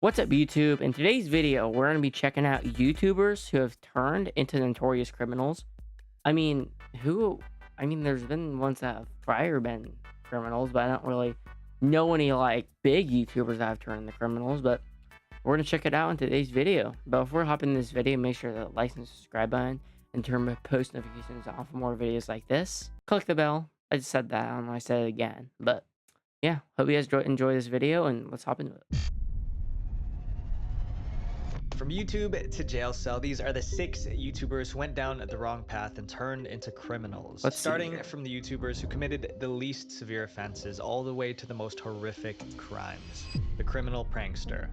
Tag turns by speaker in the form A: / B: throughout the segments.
A: What's up, YouTube? In today's video, we're going to be checking out YouTubers who have turned into notorious criminals. I mean, who? I mean, there's been ones that have prior been criminals, but I don't really know any like big YouTubers that have turned into criminals. But we're going to check it out in today's video. But before hopping in this video, make sure to like and subscribe button and turn my post notifications on for more videos like this. Click the bell. I just said that. I don't know. I said it again. But yeah, hope you guys enjoy this video and let's hop into it.
B: From YouTube to jail cell, these are the 6 YouTubers who went down the wrong path and turned into criminals.
A: Let's see
B: Starting
A: here.
B: from the YouTubers who committed the least severe offenses all the way to the most horrific crimes. The criminal prankster.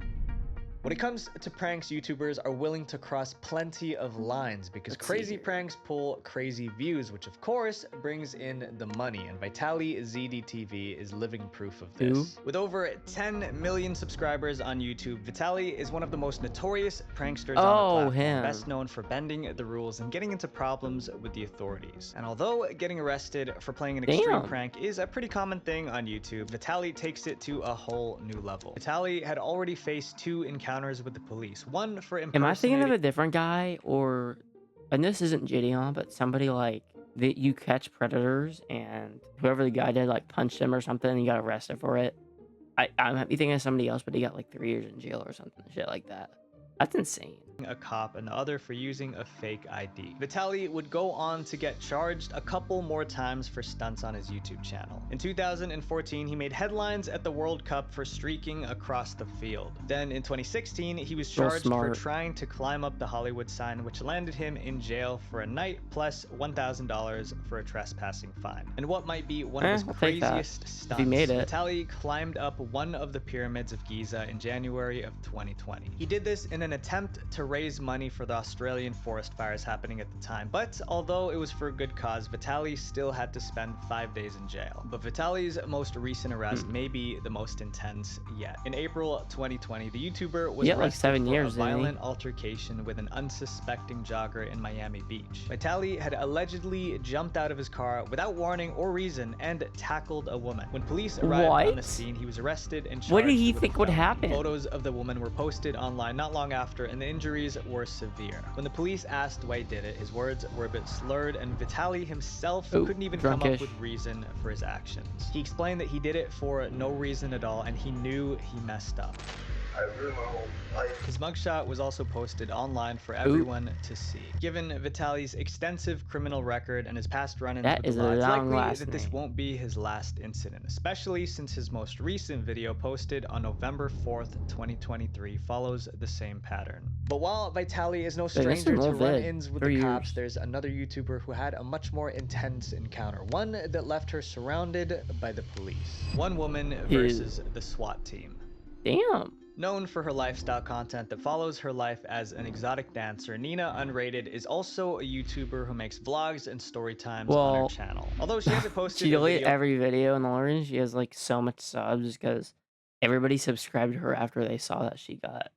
B: When it comes to pranks, YouTubers are willing to cross plenty of lines because crazy pranks pull crazy views, which of course brings in the money, and Vitaly ZDTV is living proof of this. With over 10 million subscribers on YouTube, Vitaly is one of the most notorious pranksters on the platform, best known for bending the rules and getting into problems with the authorities. And although getting arrested for playing an extreme prank is a pretty common thing on YouTube, Vitaly takes it to a whole new level. Vitaly had already faced 2 encounters with the police. One for impersonating...
A: Am I thinking of a different guy, or... And this isn't Gideon, but somebody like... that you catch predators, and whoever the guy did, like, punched him or something, and he got arrested for it. I might be thinking of somebody else, but he got, like, 3 years in jail or something. Shit like that. That's insane.
B: A cop and the other for using a fake ID. Vitaly would go on to get charged a couple more times for stunts on his YouTube channel. In 2014, he made headlines at the World Cup for streaking across the field. Then in 2016, he was charged for trying to climb up the Hollywood sign, which landed him in jail for a night plus $1,000 for a trespassing fine. And what might be one of his craziest stunts, Vitaly climbed up one of the pyramids of Giza in January of 2020. He did this in an attempt to raise money for the Australian forest fires happening at the time, but although it was for a good cause, Vitaly still had to spend 5 days in jail. But Vitaly's most recent arrest may be the most intense yet. In April 2020, the YouTuber was arrested like 7 years, for a violent altercation with an unsuspecting jogger in Miami Beach. Vitaly had allegedly jumped out of his car without warning or reason and tackled a woman. When police arrived on the scene, he was arrested and charged.
A: What did he think would happen?
B: Photos of the woman were posted online not long after, and the injuries were severe. When the police asked why he did it, his words were a bit slurred, and Vitaly himself couldn't even come up with reason for his actions. He explained that he did it for no reason at all, and he knew he messed up. His mugshot was also posted online for everyone to see. Given Vitaly's extensive criminal record and his past run-ins with the law, it's likely that this won't be his last incident, especially since his most recent video posted on November 4th, 2023 follows the same pattern. But while Vitaly is no stranger to run-ins with the cops, there's another YouTuber who had a much more intense encounter, one that left her surrounded by the police. One woman versus the SWAT team.
A: Damn.
B: Known for her lifestyle content that follows her life as an exotic dancer, Nina Unrated is also a YouTuber who makes vlogs and story times on her channel. Although she hasn't posted
A: she deleted every video in the morning. She has like so much subs because everybody subscribed to her after they saw that she got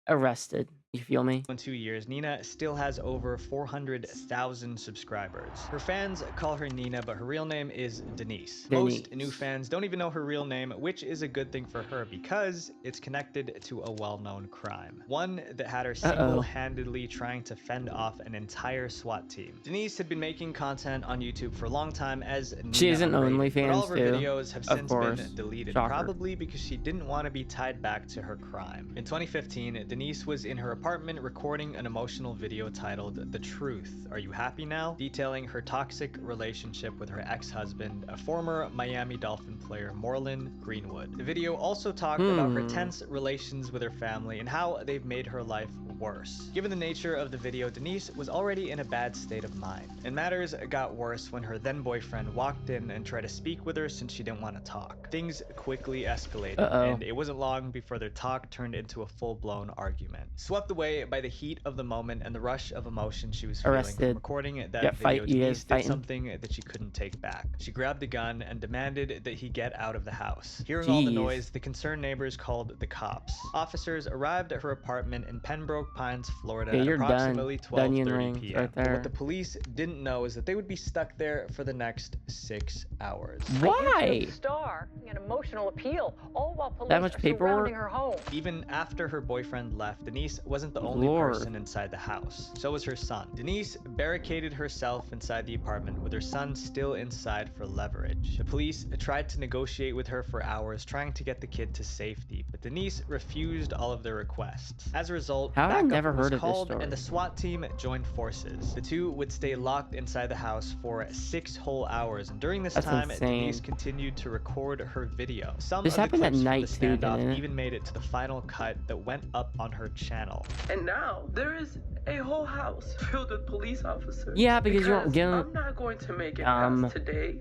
A: arrested. You feel me?
B: In 2 years, Nina still has over 400,000 subscribers. Her fans call her Nina, but her real name is Denise. Most new fans don't even know her real name, which is a good thing for her because it's connected to a well-known crime. One that had her single-handedly trying to fend off an entire SWAT team. Denise had been making content on YouTube for a long time as Nina.
A: She is an OnlyFans
B: but all of her videos have since been deleted, probably because she didn't want to be tied back to her crime. In 2015, Denise was in her apartment recording an emotional video titled "The Truth, Are You Happy Now?" detailing her toxic relationship with her ex-husband, a former Miami Dolphin player, Moreland Greenwood. The video also talked about her tense relations with her family and how they've made her life worse. Given the nature of the video, Denise was already in a bad state of mind, and matters got worse when her then boyfriend walked in and tried to speak with her since she didn't want to talk. Things quickly escalated, and it wasn't long before their talk turned into a full-blown argument. Swept Swept away by the heat of the moment and the rush of emotion she was feeling from
A: Arrested.
B: recording that
A: Got
B: video,
A: you guys
B: Denise did
A: fighting.
B: something that she couldn't take back. She grabbed a gun and demanded that he get out of the house. Hearing all the
A: Jeez.
B: noise, the concerned neighbors called the cops. Officers arrived at her apartment in Pembroke Pines, Florida
A: Yeah,
B: at
A: you're
B: approximately
A: done. Dunyan
B: 12:30
A: rings
B: p.m.
A: right
B: But
A: there.
B: what the police didn't know is that they would be stuck there for the next 6 hours.
A: Why?
C: Star and emotional appeal, all while police
A: That much
C: are
A: paperwork?
C: surrounding her home.
B: Even after her boyfriend left, Denise wasn't the only
A: Lord.
B: person inside the house. So was her son. Denise barricaded herself inside the apartment with her son still inside for leverage. The police tried to negotiate with her for hours, trying to get the kid to safety, but Denise refused all of their requests. As a result,
A: How have I
B: backup
A: never
B: was
A: heard of this
B: called
A: story?
B: and the SWAT team joined forces. The two would stay locked inside the house for 6 whole hours, and during this
A: That's
B: time,
A: insane.
B: Denise continued to record her video. Some
A: This
B: of the
A: happened at
B: clips from
A: night
B: the
A: too,
B: standoff
A: didn't it?
B: even made it to the final cut that went up on her channel.
D: And now there is a whole house filled with police officers.
A: Yeah, because you don't get
D: I'm not going to make it
A: Um,
D: past today.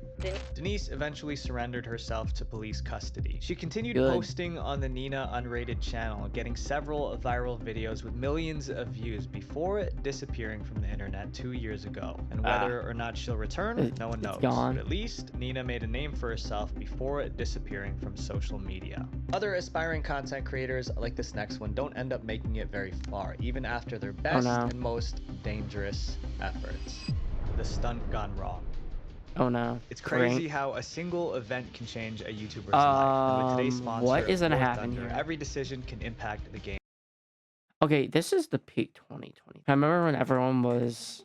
B: Denise eventually surrendered herself to police custody. She continued
A: Good.
B: posting on the Nina Unrated channel, getting several viral videos with millions of views before disappearing from the internet 2 years ago. And whether or not she'll return, no one
A: it's
B: knows.
A: gone.
B: But at least Nina made a name for herself before disappearing from social media. Other aspiring content creators like this next one don't end up making it very far, even after their best
A: no.
B: and most dangerous efforts. The stunt gone wrong.
A: Oh no.
B: It's crazy
A: Frank.
B: how a single event can change a YouTuber's life. And with today's sponsor,
A: what is gonna
B: War
A: happen
B: Thunder,
A: here?
B: every decision can impact the game.
A: Okay, this is the peak 2020. I remember when everyone was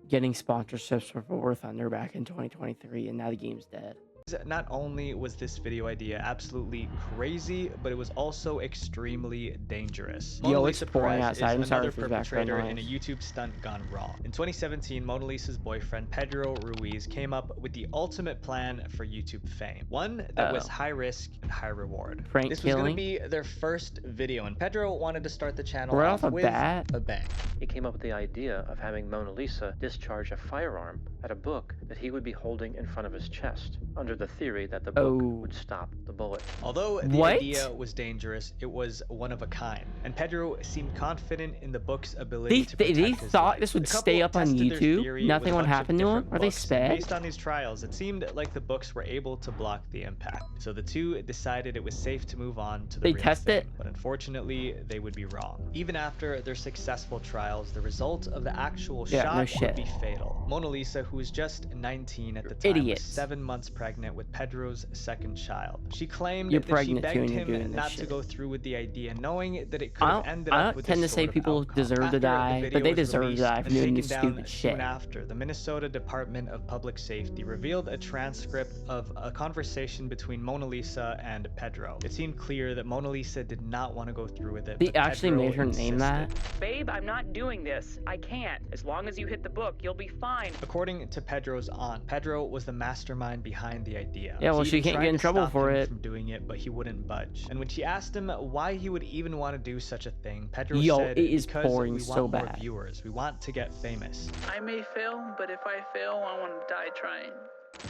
A: getting sponsorships for War Thunder back in 2023, and now the game's dead.
B: Not only was this video idea absolutely crazy, but it was also extremely dangerous.
A: Yo,
B: Mona
A: it's
B: Lisa
A: pouring
B: Perez
A: outside. I'm
B: is
A: sorry
B: another
A: for the background
B: perpetrator in a
A: noise.
B: YouTube stunt gone wrong. In 2017, Mona Lisa's boyfriend Pedro Ruiz came up with the ultimate plan for YouTube fame. One that was high risk and high reward.
A: Prank
B: This was going to
A: killing?
B: be their first video, and Pedro wanted to start the channel
A: Right
B: off
A: off the
B: with
A: bat?
B: a bang.
E: He came up with the idea of having Mona Lisa discharge a firearm at a book that he would be holding in front of his chest, under the theory that the book would stop the bullet.
B: Although the
A: What?
B: idea was dangerous, it was one of a kind, and Pedro seemed confident in the book's ability to protect
A: They
B: his
A: thought
B: life.
A: this would
B: The couple
A: stay up on
B: tested their
A: YouTube?
B: theory
A: Nothing
B: with a
A: would
B: bunch of
A: happen to 'em?
B: different
A: Are they
B: books, and
A: sped?
B: Based on these trials, it seemed like the books were able to block the impact. So the two decided it was safe to move on to the
A: They
B: real
A: test
B: thing.
A: it?
B: But unfortunately, they would be wrong. Even after their successful trials, the result of the actual
A: Yeah, no
B: shot would
A: shit.
B: be fatal. Mona Lisa, who was just 19 at the time,
A: idiots.
B: was 7 months pregnant with Pedro's second child. She claimed
A: You're
B: that she
A: pregnant too,
B: begged
A: and you're
B: him
A: doing this
B: not to
A: shit.
B: go through with the idea, knowing that it could
A: I
B: have
A: don't,
B: ended
A: I
B: up
A: don't
B: with
A: tend to
B: this
A: say
B: sort of
A: people
B: outcome.
A: deserve
B: After
A: to
B: the
A: die,
B: video
A: but they
B: was
A: deserve to
B: released
A: die for
B: and
A: doing this
B: taken down
A: stupid
B: soon
A: shit.
B: after, the Minnesota Department of Public Safety revealed a transcript of a conversation between Mona Lisa and Pedro. It seemed clear that Mona Lisa did not want to go through with it.
A: They
B: but
A: actually
B: Pedro
A: made her name that?
B: insisted.
C: Babe, I'm not doing this. I can't. As long as you hit the book, you'll be fine.
B: According to Pedro's aunt, Pedro was the mastermind behind the idea.
A: Yeah, well, she
B: even
A: can't
B: tried
A: get in
B: to
A: trouble
B: stop
A: for
B: him
A: it.
B: from doing it, but he wouldn't budge. And when she asked him why he would even want to do such a thing, Pedro
A: Yo,
B: said,
A: it is
B: because
A: pouring
B: we
A: so
B: want more
A: bad.
B: viewers. We want to get famous.
D: I may fail, but if I fail, I want to die trying.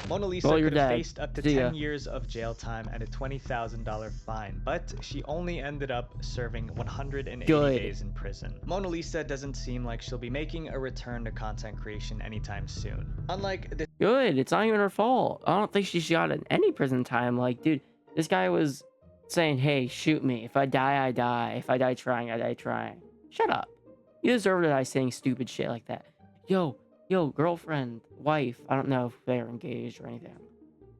B: Mona Lisa
A: Well, you're
B: could have
A: dead.
B: faced up to
A: See ya.
B: 10 years of jail time and a $20,000 fine, but she only ended up serving 180
A: Good.
B: days in prison. Mona Lisa doesn't seem like she'll be making a return to content creation anytime soon. Unlike this
A: Good. It's not even her fault. I don't think she got in any prison time. Like, dude, this guy was saying, hey, shoot me. If I die, I die. If I die trying, I die trying. Shut up. You deserve to die saying stupid shit like that. Yo, girlfriend, wife. I don't know if they're engaged or anything.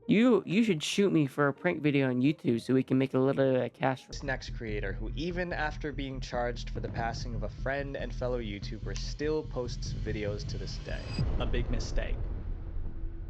A: You should shoot me for a prank video on YouTube so we can make a little bit of cash.
B: next creator, who even after being charged for the passing of a friend and fellow YouTuber, still posts videos to this day. A big mistake.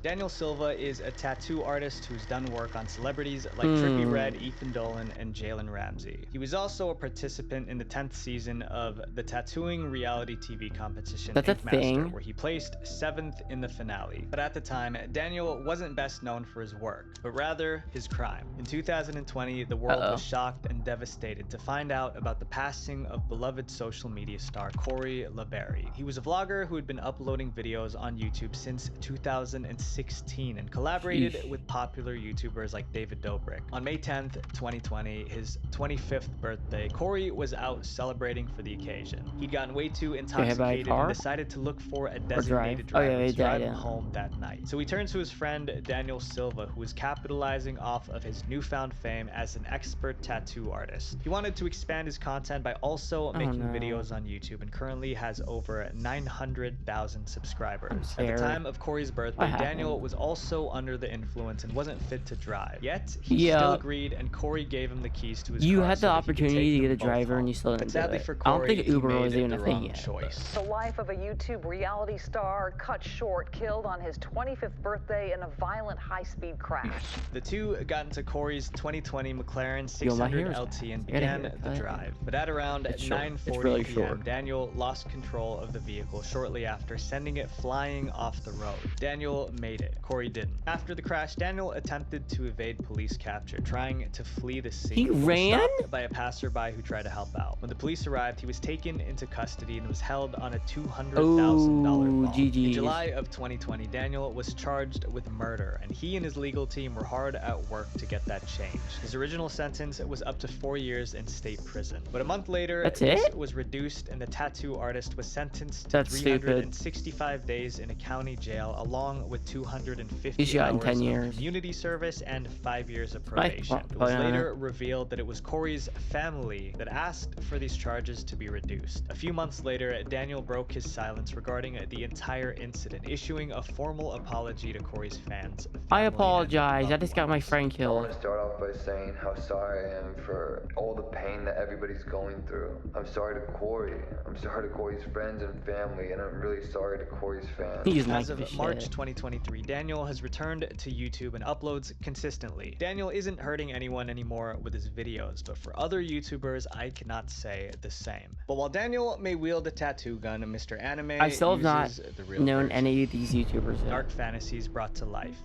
B: Daniel Silva is a tattoo artist who's done work on celebrities like Trippie Redd, Ethan Dolan, and Jalen Ramsey. He was also a participant in the 10th season of the tattooing reality TV competition
A: That's a
B: Ink Master,
A: thing?
B: where he placed 7th in the finale. But at the time, Daniel wasn't best known for his work, but rather his crime. In 2020, the world was shocked and devastated to find out about the passing of beloved social media star Corey LaBerry. He was a vlogger who had been uploading videos on YouTube since 2006. 16 and collaborated with popular YouTubers like David Dobrik. On May 10th, 2020, his 25th birthday, Corey was out celebrating for the occasion. He'd gotten way too intoxicated and decided to look for a designated driver to drive him home that night. So he turned to his friend Daniel Silva, who was capitalizing off of his newfound fame as an expert tattoo artist. He wanted to expand his content by also making videos on YouTube and currently has over 900,000 subscribers. At the time of Corey's birthday, Daniel was also under the influence and wasn't fit to drive. Yet, he still agreed, and Corey gave him the keys to his car.
A: You had the opportunity to get a driver and you still didn't do it.
B: For Corey,
A: I don't think Uber was even a thing yet.
F: The life of a YouTube reality star cut short, killed on his 25th birthday in a violent high-speed crash.
B: The two got into Corey's 2020 McLaren 600 LT and began the drive. But at around 9:40 p.m., Daniel lost control of the vehicle shortly after, sending it flying off the road. Daniel made it. Corey didn't. After the crash, Daniel attempted to evade police capture, trying to flee the scene.
A: He ran?
B: Stopped by a passerby who tried to help out. When the police arrived, he was taken into custody and was held on a $200,000 bond. In July of 2020, Daniel was charged with murder, and he and his legal team were hard at work to get that changed. His original sentence was up to 4 years in state prison. But a month later, this was reduced, and the tattoo artist was sentenced to 365 days in a county jail, along with 250 hours of community service and 5 years of probation. It was later revealed that it was Corey's family that asked for these charges to be reduced. A few months later, Daniel broke his silence regarding the entire incident, issuing a formal apology to Corey's fans.
A: I apologize. I just got my friend killed.
G: I want to start off by saying how sorry I am for all the pain that everybody's going through. I'm sorry to Corey. I'm sorry to Corey's friends and family, and I'm really sorry to Corey's fans.
B: As of March 2023, Daniel has returned to YouTube and uploads consistently. Daniel isn't hurting anyone anymore with his videos, but for other YouTubers, I cannot say the same. But while Daniel may wield a tattoo gun, Mr. Anime
A: I still have not known any of these YouTubers yet.
B: Dark fantasies brought to life.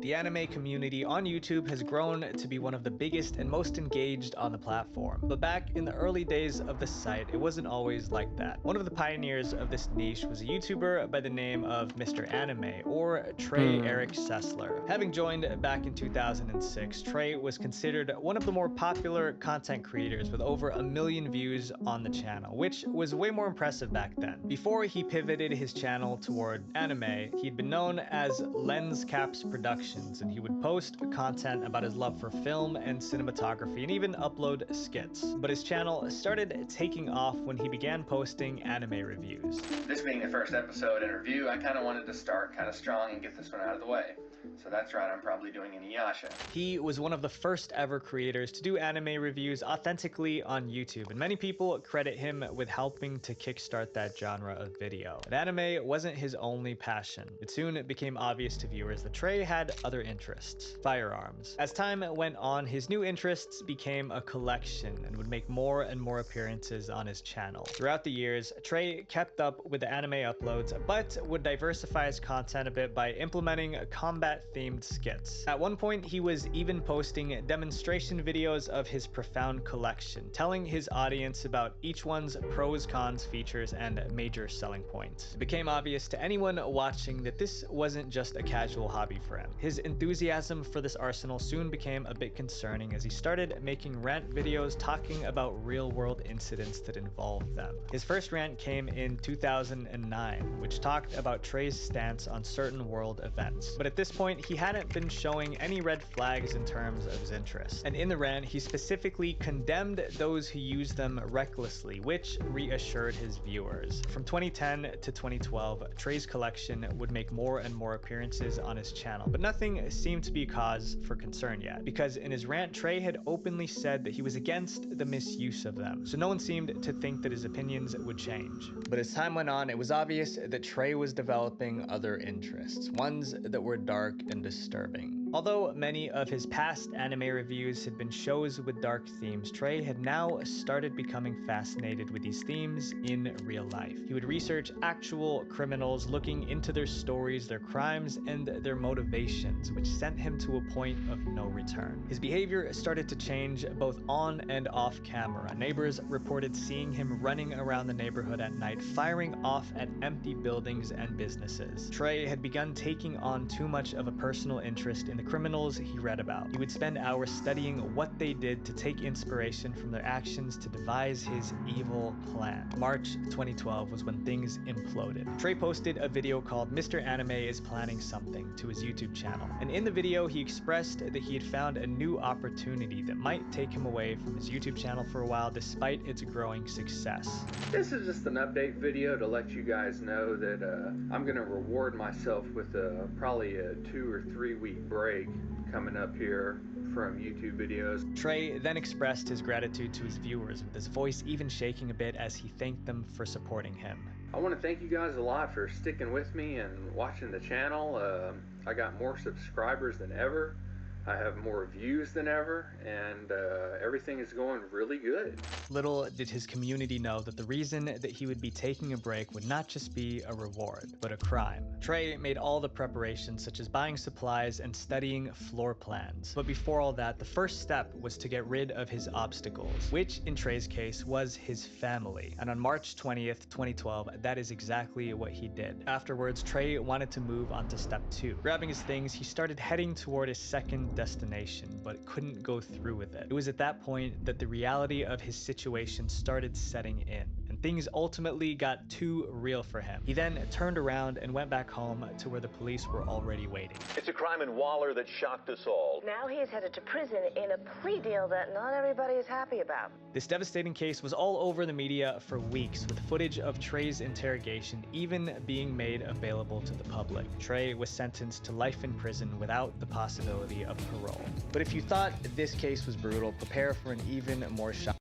B: The anime community on YouTube has grown to be one of the biggest and most engaged on the platform. But back in the early days of the site, it wasn't always like that. One of the pioneers of this niche was a YouTuber by the name of Mr. Anime, or Trey Eric Sessler. Having joined back in 2006, Trey was considered one of the more popular content creators with over 1 million views on the channel, which was way more impressive back then. Before he pivoted his channel toward anime, he'd been known as Lens Caps Productions, and he would post content about his love for film and cinematography and even upload skits. But his channel started taking off when he began posting anime reviews.
H: This being the first episode and review, I kind of wanted to start kind of strong and get this one out of the way. So that's right, I'm probably doing an Iyasha.
B: He was one of the first ever creators to do anime reviews authentically on YouTube, and many people credit him with helping to kickstart that genre of video. But anime wasn't his only passion. It soon became obvious to viewers that Trey had other interests: firearms. As time went on, his new interests became a collection and would make more and more appearances on his channel. Throughout the years, Trey kept up with the anime uploads, but would diversify his content a bit by implementing combat-themed skits. At one point, he was even posting demonstration videos of his profound collection, telling his audience about each one's pros, cons, features, and major selling points. It became obvious to anyone watching that this wasn't just a casual hobby for him. His enthusiasm for this arsenal soon became a bit concerning as he started making rant videos talking about real-world incidents that involved them. His first rant came in 2009, which talked about Trey's stance on certain world events. But at this point, he hadn't been showing any red flags in terms of his interests. And in the rant, he specifically condemned those who use them recklessly, which reassured his viewers. From 2010 to 2012, Trey's collection would make more and more appearances on his channel, but nothing seemed to be cause for concern yet, because in his rant, Trey had openly said that he was against the misuse of them, so no one seemed to think that his opinions would change. But as time went on, it was obvious that Trey was developing other interests, ones that were dark and disturbing. Although many of his past anime reviews had been shows with dark themes, Trey had now started becoming fascinated with these themes in real life. He would research actual criminals, looking into their stories, their crimes, and their motivations, which sent him to a point of no return. His behavior started to change both on and off camera. Neighbors reported seeing him running around the neighborhood at night, firing off at empty buildings and businesses. Trey had begun taking on too much of a personal interest in the criminals he read about. He would spend hours studying what they did to take inspiration from their actions to devise his evil plan. March 2012 was when things imploded. Trey posted a video called "Mr. Anime is Planning Something" to his YouTube channel, and in the video he expressed that he had found a new opportunity that might take him away from his YouTube channel for a while despite its growing success.
I: This is just an update video to let you guys know that I'm gonna reward myself with probably a 2 or 3 week break coming up here from YouTube videos.
B: Trey then expressed his gratitude to his viewers, with his voice even shaking a bit as he thanked them for supporting him.
I: I want to thank you guys a lot for sticking with me and watching the channel. I got more subscribers than ever. I have more views than ever, and everything is going really good.
B: Little did his community know that the reason that he would be taking a break would not just be a reward, but a crime. Trey made all the preparations, such as buying supplies and studying floor plans. But before all that, the first step was to get rid of his obstacles, which in Trey's case was his family. And on March 20th, 2012, that is exactly what he did. Afterwards, Trey wanted to move on to step 2. Grabbing his things, he started heading toward his second destination, but couldn't go through with it. It was at that point that the reality of his situation started setting in, and things ultimately got too real for him. He then turned around and went back home to where the police were already waiting.
J: It's a crime in Waller that shocked us all.
K: Now he is headed to prison in a plea deal that not everybody is happy about.
B: This devastating case was all over the media for weeks, with footage of Trey's interrogation even being made available to the public. Trey was sentenced to life in prison without the possibility of parole. But if you thought this case was brutal, prepare for an even more shocking